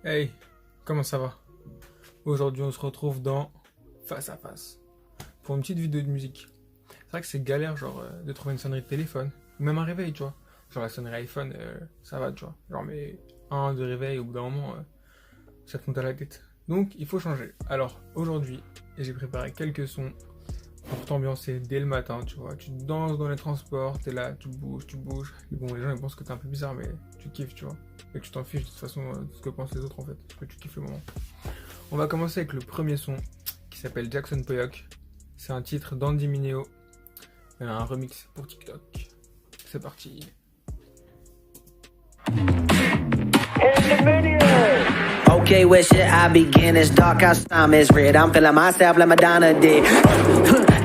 Hey, comment ça va? Aujourd'hui, on se retrouve dans Face à Face pour une petite vidéo de musique. C'est vrai que c'est galère, de trouver une sonnerie de téléphone ou même un réveil, tu vois. Genre la sonnerie iPhone, ça va, tu vois. Genre, mais un, deux réveils, au bout d'un moment, ça te monte à la tête. Donc, il faut changer. Alors, aujourd'hui, j'ai préparé quelques sons pour t'ambiancer dès le matin, tu vois. Tu danses dans les transports, t'es là, tu bouges. Bon, les gens, ils pensent que t'es un peu bizarre, mais tu kiffes, tu vois. Et que tu t'en fiches de toute façon de ce que pensent les autres, en fait. Parce que tu kiffes le moment. On va commencer avec le premier son qui s'appelle Jackson Pollock. C'est un titre d'Andy Mineo. Un remix pour TikTok. C'est parti. Okay, where should I begin? It's dark outside, time is red. I'm feeling myself like Madonna did.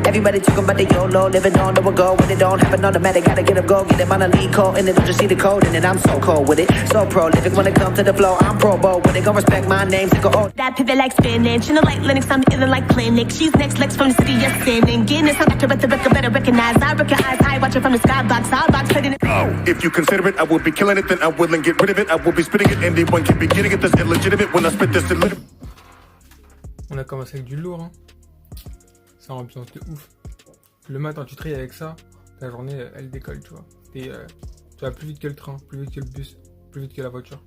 Everybody talking about the YOLO, living on the go when it don't happen automatic. Gotta get up, go get it on a lead code, and then don't you see the code? And then I'm so cold with it, so prolific when it comes to the flow. I'm pro bowl when they gon' respect my name. So go, oh, that pivot like spinach, you know, like Linux, I'm feeling like clinic. She's next, Lex from the city, yes, sinning. Guinness, I'm back to record, better recognize. I recognize, I watch it from the skybox. I'll box putting it. If you consider it, I will be killing it, then I will and get rid of it. I will be spitting it, anyone can be getting it. That's illegitimate when I spit this illiterate. On a commencé avec du lourd, hein. C'est une ambiance de ouf. Le matin, tu traites avec ça, ta journée, elle décolle, tu vois. Et tu vas plus vite que le train, plus vite que le bus, plus vite que la voiture.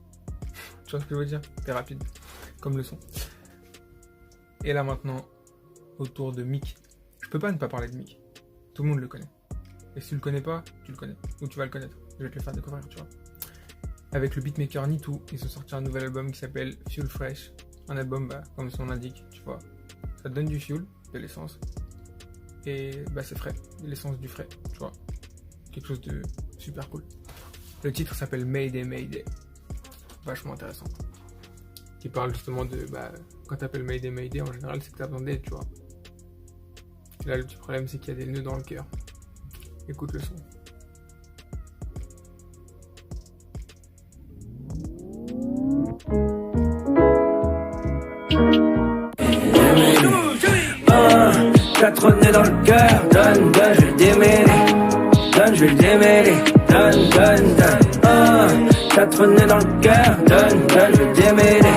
Tu vois ce que je veux dire? T'es rapide, comme le son. Et là maintenant, autour de Meek. Je peux pas ne pas parler de Meek. Tout le monde le connaît. Et si tu le connais pas, tu le connais. Ou tu vas le connaître. Je vais te le faire découvrir, tu vois. Avec le beatmaker Nitu, ils ont sorti un nouvel album qui s'appelle Fuel Fresh. Un album, comme son l'indique, tu vois. Ça te donne du fuel, de l'essence. Et c'est frais, l'essence du frais, tu vois. Quelque chose de super cool. Le titre s'appelle Mayday Mayday. Vachement intéressant. Qui parle justement de, quand t'appelles Mayday Mayday, en général, c'est que t'as besoin d'aide, tu vois. Et là, le petit problème, c'est qu'il y a des nœuds dans le cœur. Écoute le son. Quatre nœuds dans le cœur, donne, je vais le démêler. Donne, je vais le démêler. Donne. Quatre nœuds dans le cœur, donne, je vais le démêler.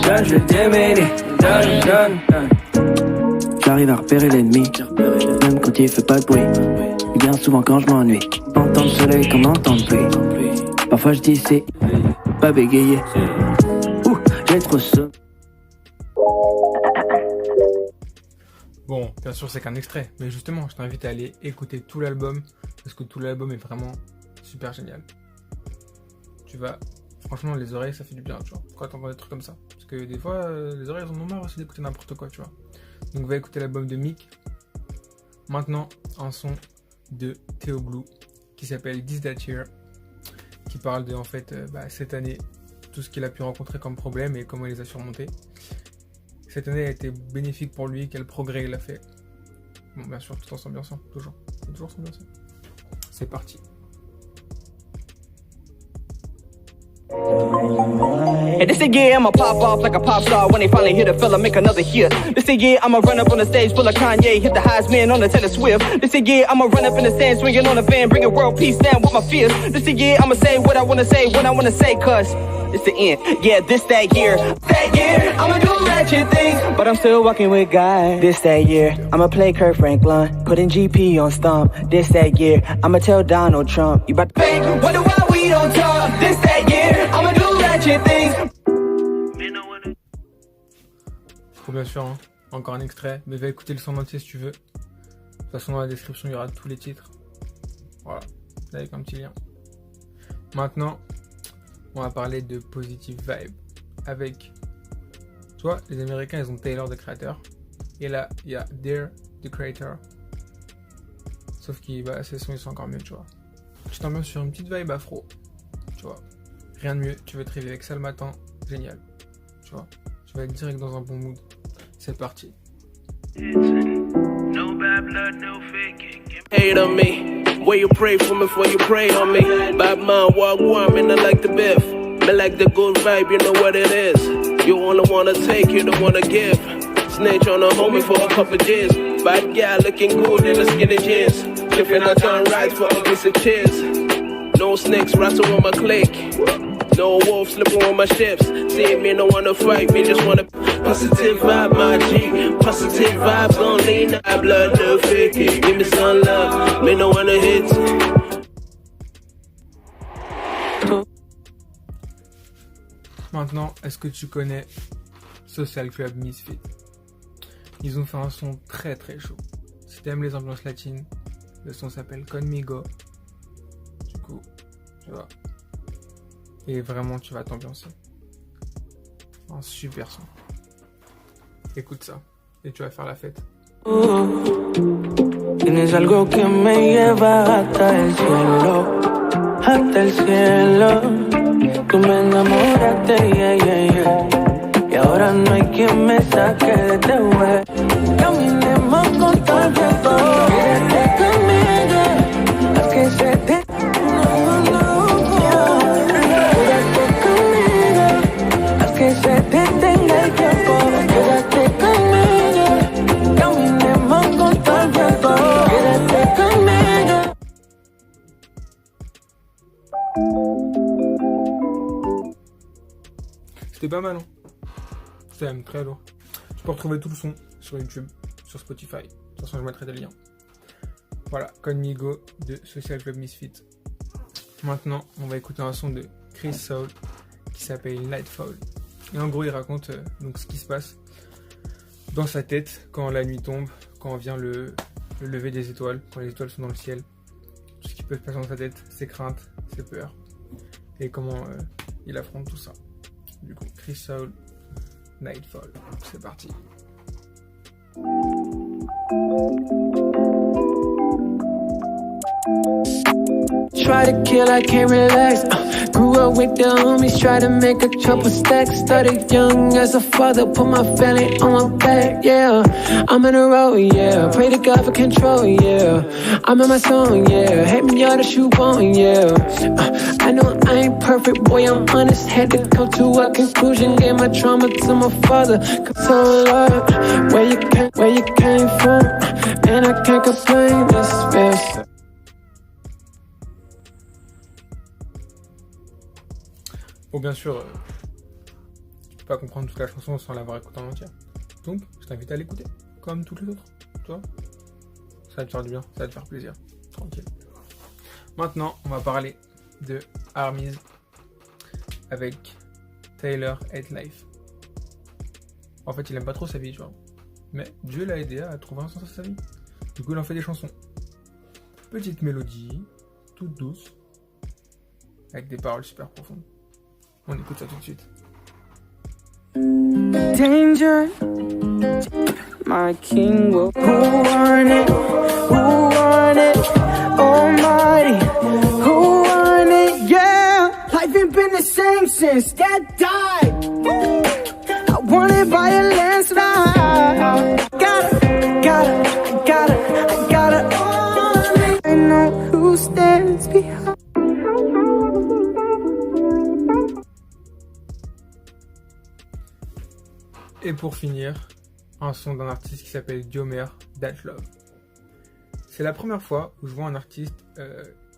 Donne, je vais le démêler. Donne. J'arrive à repérer l'ennemi, même quand il fait pas de bruit. Et bien souvent quand je m'ennuie, entends le soleil comme entends de pluie. Parfois je dis c'est pas bégayer. J'ai trop somme. Bon, bien sûr, c'est qu'un extrait, mais justement, je t'invite à aller écouter tout l'album, parce que tout l'album est vraiment super génial. Tu vas... Franchement, les oreilles, ça fait du bien, tu vois, quand t'entends des trucs comme ça. Parce que des fois, les oreilles, elles en ont marre aussi d'écouter n'importe quoi, tu vois. Donc, va écouter l'album de Meek. Maintenant, un son de Theo Blue, qui s'appelle This That Year, qui parle de, en fait, cette année, tout ce qu'il a pu rencontrer comme problème et comment il les a surmontés. Cette année a été bénéfique pour lui, quel progrès il a fait. Bon, bien sûr, tout en s'ambiançant, toujours. C'est toujours s'ambiancer. C'est parti. Hey, this year I'ma pop off like a pop star when they finally hit a fella, make another hit. This year I'ma run up on the stage full of Kanye, hit the highest man on the Taylor Swift. This year I'ma run up in the stand, swinging on the van, bringing world peace down with my fist. This year I'ma say what I wanna say when I wanna say, cause it's the end. Yeah, this that year. That year I'ma do ratchet things, but I'm still walking with God. This that year I'ma play Kirk Franklin, putting GP on stomp. This that year I'ma tell Donald Trump, you about to pay. Wonder why we don't talk. This that year I'ma do ratchet things. Faut bien sûr, hein. Encore un extrait, mais va écouter le son entier si tu veux. De toute façon, dans la description, il y aura tous les titres. Voilà, avec un petit lien. Maintenant, on va parler de Positive Vibe. Avec, tu vois, les Américains, ils ont Taylor, the Creator. Et là, il y a Dare, the Creator. Sauf que ces sons, ils sont encore mieux, tu vois. Tu t'ambiances sur une petite vibe afro. Tu vois, rien de mieux. Tu veux te réveiller avec ça le matin. Génial. Tu vois, tu vas être direct dans un bon mood. C'est parti. No bad blood, no faking. Hate on me. Where you pray for me before you pray on me. Bad man, walk warm, and I like the beef. Me like the good vibe, you know what it is. You only wanna take, you don't wanna give. Snitch on a homie for a couple years. Bad guy looking good in the skinny jeans. If you're not done right for a piece of cheese. No snakes, rattle on my clique. No wolf slipping with my ships. See me, no wanna fight me, just wanna positive vibe, my G. Positive vibes on lean, I blood the fake it. Give me some love, me no wanna hit. Maintenant, est-ce que tu connais Social Club Misfit? Ils ont fait un son très très chaud. Si t'aimes les ambiances latines, le son s'appelle Conmigo. Du coup, tu vois. Et vraiment, tu vas t'ambiancer. Un super son. Écoute ça. Et tu vas faire la fête. Tienes algo que me lleva hasta el cielo. Hasta el cielo. Tú me enamoraste, yeah, yeah, yeah. Y ahora no hay quien me saque de este juego. Caminemos con todo el tiempo. Quédate conmigo, haz que se te... Quédate conmigo, haz que se te tenga el tiempo. Quédate conmigo, caminemos con todo el tiempo. Quédate conmigo. C'était pas mal, hein? C'était même très lourd. Tu peux retrouver tout le son sur YouTube, sur Spotify. De toute façon, je mettrai des liens. Voilà, Conmigo de Social Club Misfit. Maintenant, on va écouter un son de Chris Soul qui s'appelle Nightfall. Et en gros, il raconte donc ce qui se passe dans sa tête quand la nuit tombe, quand vient le lever des étoiles, quand les étoiles sont dans le ciel. Tout ce qui peut se passer dans sa tête, ses craintes, ses peurs. Et comment il affronte tout ça. Du coup, Chris Soul, Nightfall. C'est parti. Try to kill, I can't relax. Grew up with the homies, try to make a couple stacks. Started young as a father, put my family on my back, yeah. I'm in a row, yeah. Pray to God for control, yeah. I'm in my zone, yeah. Hate me, y'all, the shoe bone, yeah. I know I ain't perfect, boy, I'm honest. Had to come to a conclusion, gave my trauma to my father. So, Lord, where you came from, and I can't complain, this best. Bon, bien sûr, tu peux pas comprendre toute la chanson sans l'avoir écoutée en entière. Donc, je t'invite à l'écouter, comme toutes les autres. Tu vois, ça va te faire du bien, ça va te faire plaisir. Tranquille. Maintenant, on va parler de Armies avec Tyler Hate Life. En fait, il aime pas trop sa vie, tu vois. Mais Dieu l'a aidé à trouver un sens à sa vie. Du coup, il en fait des chansons. Petite mélodie, toute douce, avec des paroles super profondes. On écoute ça tout de suite. Danger, my king will. Who won it? Who won it? Almighty, who won it? Yeah, life ain't been the same since Dad died. I won it by a landslide. Gotta own it. I know who stands behind. Et pour finir, un son d'un artiste qui s'appelle Diomer, That Love. C'est la première fois où je vois un artiste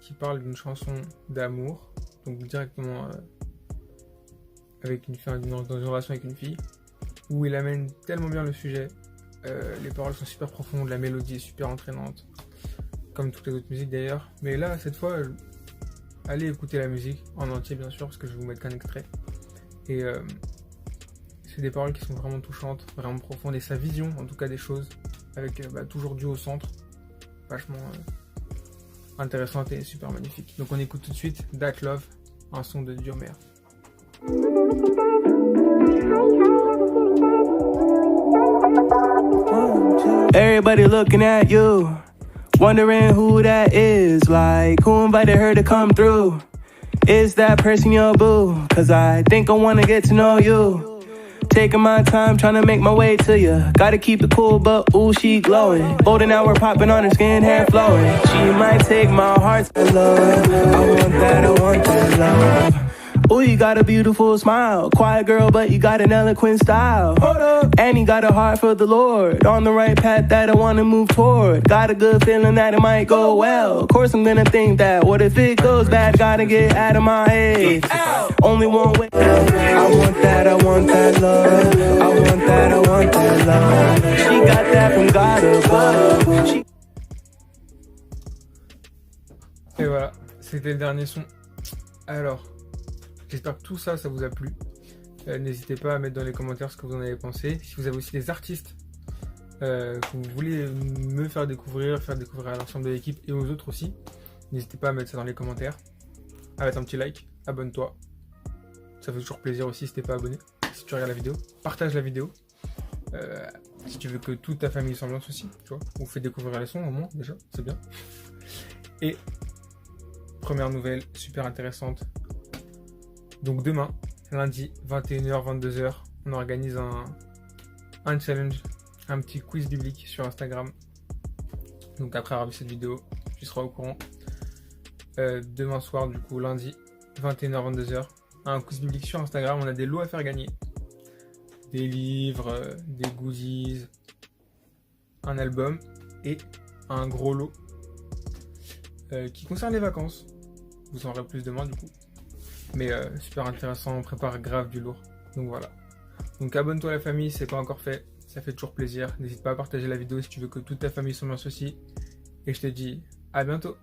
qui parle d'une chanson d'amour, donc directement avec une fille, dans une relation avec une fille, où il amène tellement bien le sujet. Les paroles sont super profondes, la mélodie est super entraînante, comme toutes les autres musiques d'ailleurs. Mais là, cette fois, allez écouter la musique en entier bien sûr, parce que je vais vous mettre qu'un extrait. Et c'est des paroles qui sont vraiment touchantes, vraiment profondes, et sa vision en tout cas des choses, avec toujours Dieu au centre, vachement intéressante et super magnifique. Donc on écoute tout de suite That Love, un son de Diomer. Everybody looking at you, wondering who that is, like who invited her to come through. Is that person your boo? Cause I think I wanna get to know you. Taking my time, trying to make my way to you. Gotta keep it cool, but ooh, she glowing. Golden hour popping on her skin, hair flowing. She might take my heart to love. I want that love. Oh, you got a beautiful smile. Quiet girl, but you got an eloquent style. Hold up. And you got a heart for the Lord. On the right path that I wanna move toward. Got a good feeling that it might go well. Of course I'm gonna think that. What if it goes bad? Gotta get out of my head. Only one way. I want that, I want that love. I want that, I want that love. She got that from God above. She... Et voilà, c'était le dernier son. Alors, j'espère que tout ça, ça vous a plu. N'hésitez pas à mettre dans les commentaires ce que vous en avez pensé. Si vous avez aussi des artistes que vous voulez me faire découvrir à l'ensemble de l'équipe et aux autres aussi, n'hésitez pas à mettre ça dans les commentaires. À mettre un petit like, abonne-toi. Ça fait toujours plaisir aussi si t'es pas abonné. Si tu regardes la vidéo, partage la vidéo. Si tu veux que toute ta famille s'ambiance aussi, tu vois, on fait découvrir les sons au moins, déjà, c'est bien. Et première nouvelle super intéressante. Donc demain, lundi, 21h, 22h, on organise un challenge, un petit quiz biblique sur Instagram. Donc après avoir vu cette vidéo, tu seras au courant. Demain soir, du coup, lundi, 21h, 22h, un quiz biblique sur Instagram. On a des lots à faire gagner. Des livres, des goodies, un album et un gros lot qui concerne les vacances. Vous en aurez plus demain du coup. Mais super intéressant, on prépare grave du lourd. Donc voilà. Donc abonne-toi à la famille, c'est pas encore fait. Ça fait toujours plaisir. N'hésite pas à partager la vidéo si tu veux que toute ta famille s'ambiance aussi. Et je te dis à bientôt.